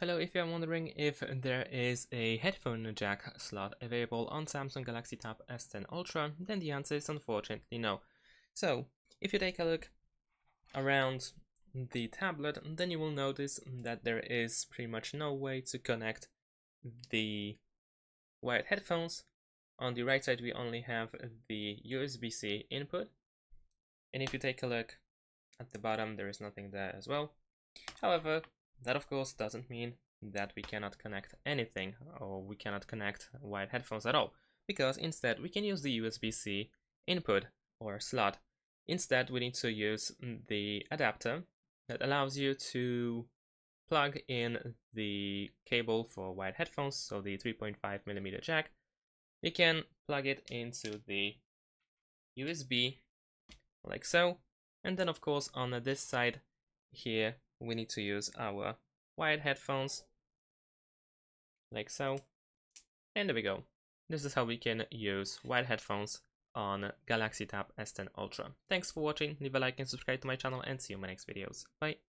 Hello, if you're wondering if there is a headphone jack slot available on Samsung Galaxy Tab S10 Ultra, then the answer is unfortunately no. So, if you take a look around the tablet, then you will notice that there is pretty much no way to connect the wired headphones. On the right side, we only have the USB-C input. And if you take a look at the bottom, there is nothing there as well. However, that of course doesn't mean that we cannot connect anything, or we cannot connect wired headphones at all, because instead we can use the USB-C input or slot. Instead, we need to use the adapter that allows you to plug in the cable for wired headphones, so the 3.5mm jack. You can plug it into the USB like so, and then of course on this side here we need to use our wired headphones like so, and there we go. This is how we can use wired headphones on Galaxy Tab S10 Ultra. Thanks for watching, leave a like and subscribe to my channel, and see you in my next videos. Bye!